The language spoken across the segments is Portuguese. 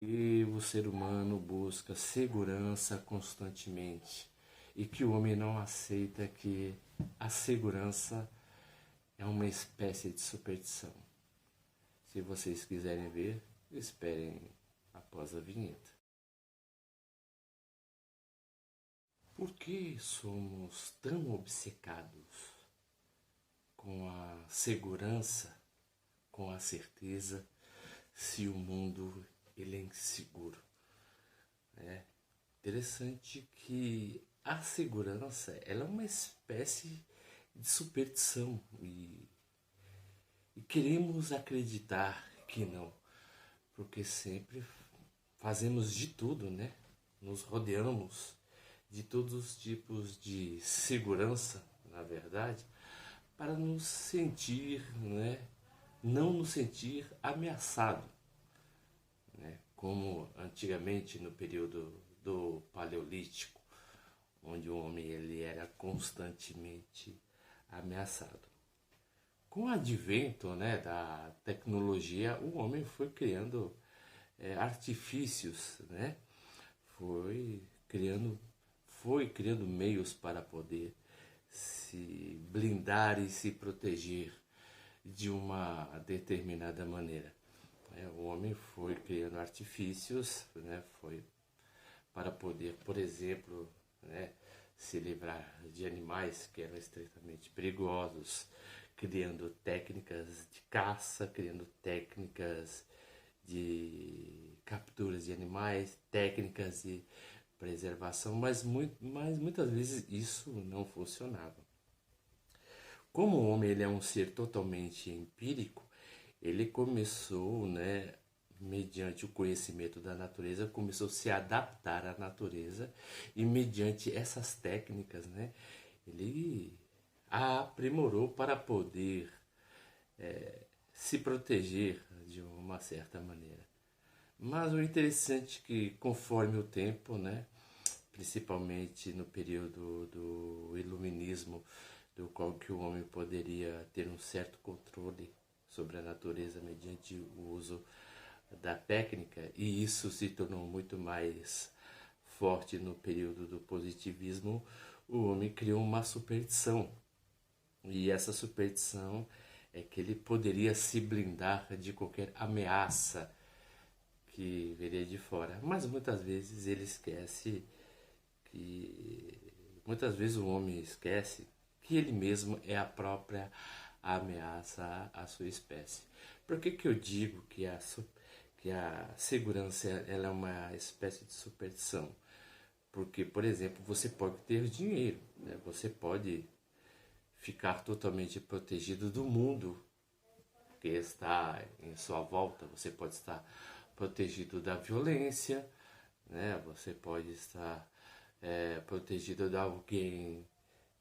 E o ser humano busca segurança constantemente e que o homem não aceita que a segurança é uma espécie de superstição. Se vocês quiserem ver, esperem após a vinheta. Por que somos tão obcecados com a segurança, com a certeza, se o mundo ele é inseguro? É interessante que a segurança ela é uma espécie de superstição e queremos acreditar que não, porque sempre fazemos de tudo, né? Nos rodeamos de todos os tipos de segurança, na verdade, para nos sentir, né? Não nos sentir ameaçado, né? Como antigamente no período do Paleolítico, onde o homem ele era constantemente ameaçado. Com o advento, né, da tecnologia, o homem foi criando artifícios, né? Foi criando, foi criando meios para poder se blindar e se proteger de uma determinada maneira. O homem foi criando artifícios, né? Foi para poder, por exemplo, né, se livrar de animais que eram extremamente perigosos, criando técnicas de caça, criando técnicas de capturas de animais, técnicas de preservação, mas muitas vezes isso não funcionava. Como o homem ele é um ser totalmente empírico, ele começou, né, mediante o conhecimento da natureza, começou a se adaptar à natureza e mediante essas técnicas, né, ele a aprimorou para poder se proteger de uma certa maneira. Mas o interessante é que conforme o tempo, né, principalmente no período do iluminismo, do qual que o homem poderia ter um certo controle sobre a natureza mediante o uso da técnica, e isso se tornou muito mais forte no período do positivismo, o homem criou uma superstição. E essa superstição é que ele poderia se blindar de qualquer ameaça que viria de fora. Mas muitas vezes ele esquece que. Muitas vezes o homem esquece que ele mesmo é a própria ameaça à sua espécie. Por que eu digo que a segurança ela é uma espécie de superstição? Porque, por exemplo, você pode ter dinheiro, né? Você pode ficar totalmente protegido do mundo que está em sua volta. Você pode estar protegido da violência, né? Você pode estar protegido de alguém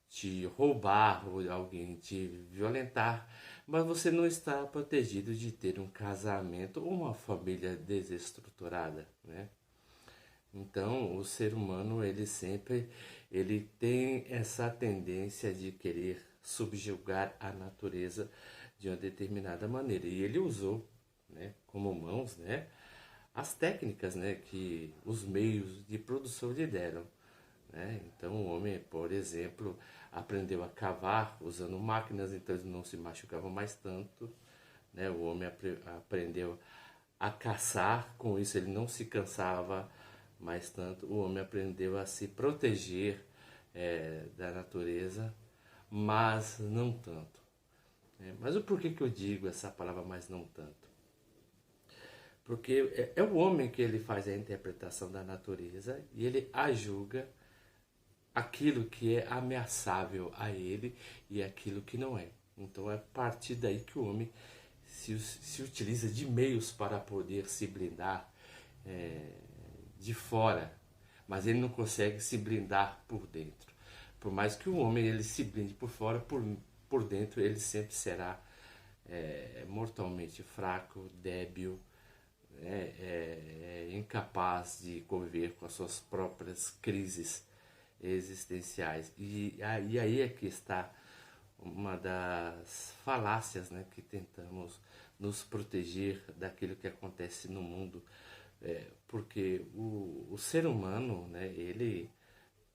te roubar ou de alguém te violentar, mas você não está protegido de ter um casamento ou uma família desestruturada, né? Então, o ser humano, ele tem essa tendência de querer subjugar a natureza de uma determinada maneira. E ele usou, né, como mãos, né, as técnicas, né, que os meios de produção lhe deram. Né? Então, o homem, por exemplo, aprendeu a cavar usando máquinas, então ele não se machucava mais tanto. Né? O homem aprendeu a caçar, com isso ele não se cansava mais tanto. O homem aprendeu a se proteger da natureza, mas não tanto. Mas o porquê que eu digo essa palavra mas não tanto? Porque é o homem que ele faz a interpretação da natureza e ele a julga aquilo que é ameaçável a ele e aquilo que não é. Então é a partir daí que o homem se utiliza de meios para poder se blindar de fora, mas ele não consegue se blindar por dentro. Por mais que o homem ele se blinde por fora, por dentro ele sempre será mortalmente fraco, débil, incapaz de conviver com as suas próprias crises existenciais. E aí é que está uma das falácias, né, que tentamos nos proteger daquilo que acontece no mundo Porque o ser humano, né, ele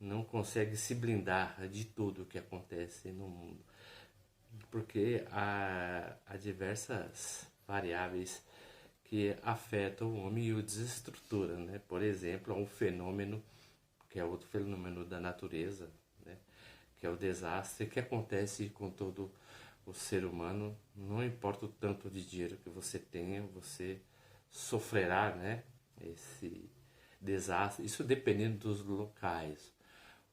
não consegue se blindar de tudo que acontece no mundo, porque há diversas variáveis que afetam o homem e o desestruturam, né? Por exemplo, há um fenômeno, que é outro fenômeno da natureza, né? Que é o desastre, que acontece com todo o ser humano. Não importa o tanto de dinheiro que você tenha, você sofrerá, né? Esse desastre. Isso dependendo dos locais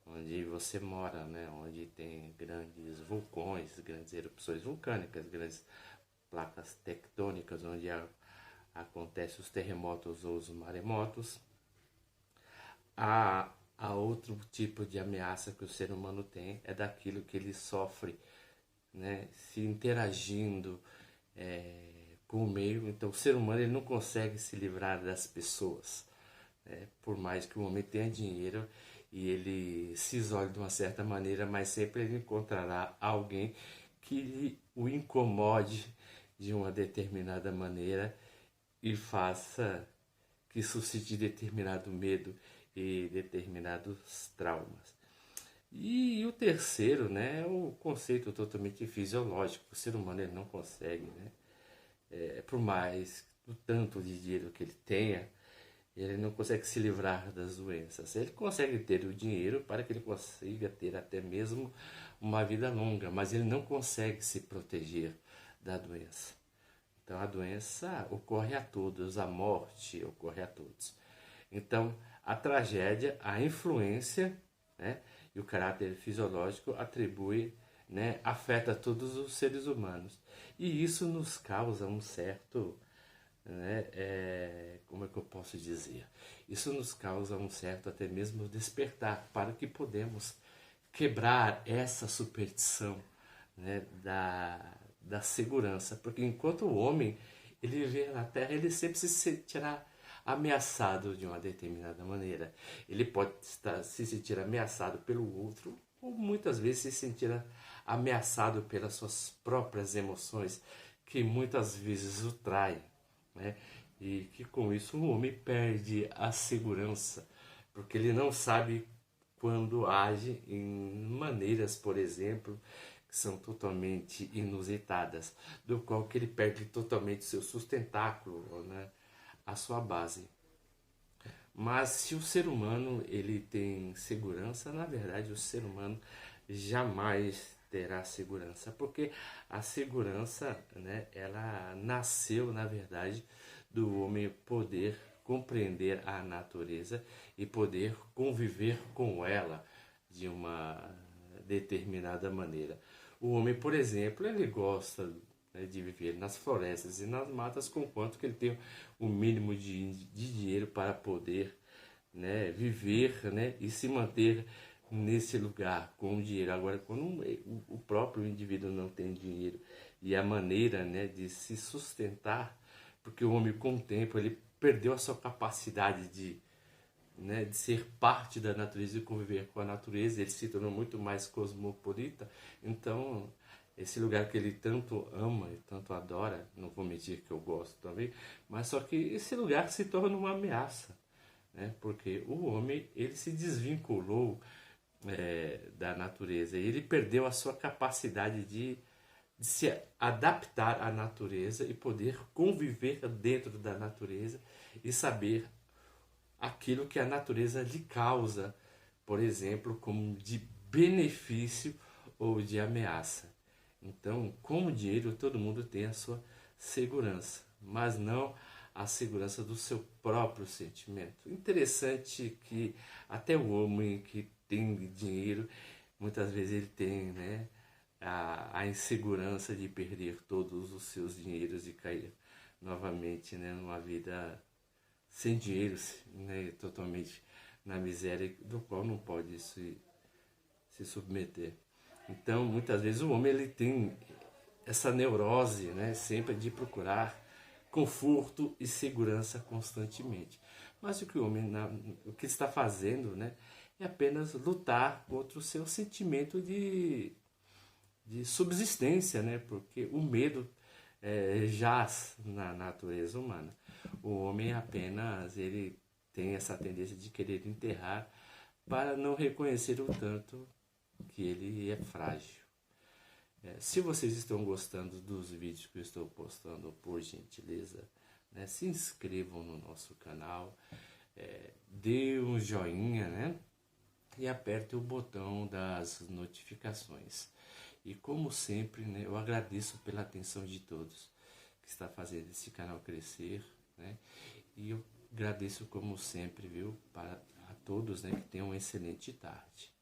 onde você mora, né? Onde tem grandes vulcões, grandes erupções vulcânicas, grandes placas tectônicas, onde acontecem os terremotos ou os maremotos. Há outro tipo de ameaça que o ser humano tem, é daquilo que ele sofre, né? Se interagindo com o meio. Então o ser humano ele não consegue se livrar das pessoas, né? Por mais que o homem tenha dinheiro e ele se isole de uma certa maneira, mas sempre ele encontrará alguém que o incomode de uma determinada maneira e faça que suscite determinado medo e determinados traumas. E o terceiro, né, é o conceito totalmente fisiológico. O ser humano ele não consegue, né, por mais o tanto de dinheiro que ele tenha, ele não consegue se livrar das doenças. Ele consegue ter o dinheiro para que ele consiga ter até mesmo uma vida longa, mas ele não consegue se proteger da doença. Então a doença ocorre a todos, a morte ocorre a todos. Então a tragédia, a influência, né, e o caráter fisiológico atribui, né, afeta todos os seres humanos. E isso nos causa um certo, né, como é que eu posso dizer? Isso nos causa um certo até mesmo despertar para que podemos quebrar essa superstição, né, da segurança, porque enquanto o homem ele viver na Terra, ele sempre se sentirá ameaçado de uma determinada maneira. Ele pode se sentir ameaçado pelo outro, ou muitas vezes se sentir ameaçado pelas suas próprias emoções, que muitas vezes o traem, né? E que com isso o homem perde a segurança, porque ele não sabe quando age em maneiras, por exemplo, que são totalmente inusitadas, do qual que ele perde totalmente seu sustentáculo, né, a sua base. Mas se o ser humano ele tem segurança, na verdade o ser humano jamais terá segurança, porque a segurança, né, ela nasceu na verdade do homem poder compreender a natureza e poder conviver com ela de uma determinada maneira. O homem, por exemplo, ele gosta, né, de viver nas florestas e nas matas, conquanto que ele tem o mínimo de dinheiro para poder, né, viver, né, e se manter nesse lugar com o dinheiro. Agora, quando o próprio indivíduo não tem dinheiro e a maneira, né, de se sustentar, porque o homem com o tempo ele perdeu a sua capacidade de, né, de ser parte da natureza e conviver com a natureza, ele se tornou muito mais cosmopolita. Então esse lugar que ele tanto ama e tanto adora, não vou mentir que eu gosto também, mas só que esse lugar se torna uma ameaça, né? Porque o homem ele se desvinculou da natureza e ele perdeu a sua capacidade de se adaptar à natureza e poder conviver dentro da natureza e saber aquilo que a natureza lhe causa, por exemplo, como de benefício ou de ameaça. Então, com o dinheiro, todo mundo tem a sua segurança, mas não a segurança do seu próprio sentimento. Interessante que até o homem que tem dinheiro, muitas vezes ele tem, né, a insegurança de perder todos os seus dinheiros e cair novamente, né, numa vida sem dinheiro, né, totalmente na miséria, do qual não pode se submeter. Então, muitas vezes o homem ele tem essa neurose, né, sempre de procurar conforto e segurança constantemente. Mas o que o homem o que está fazendo, né, é apenas lutar contra o seu sentimento de subsistência, né, porque o medo jaz na natureza humana. O homem apenas ele tem essa tendência de querer enterrar para não reconhecer o tanto que ele é frágil. Se vocês estão gostando dos vídeos que eu estou postando, por gentileza, né, se inscrevam no nosso canal, dê um joinha, né, e aperte o botão das notificações. E como sempre, né, eu agradeço pela atenção de todos que está fazendo esse canal crescer, né, e eu agradeço como sempre, viu, para a todos, né, que tenham uma excelente tarde.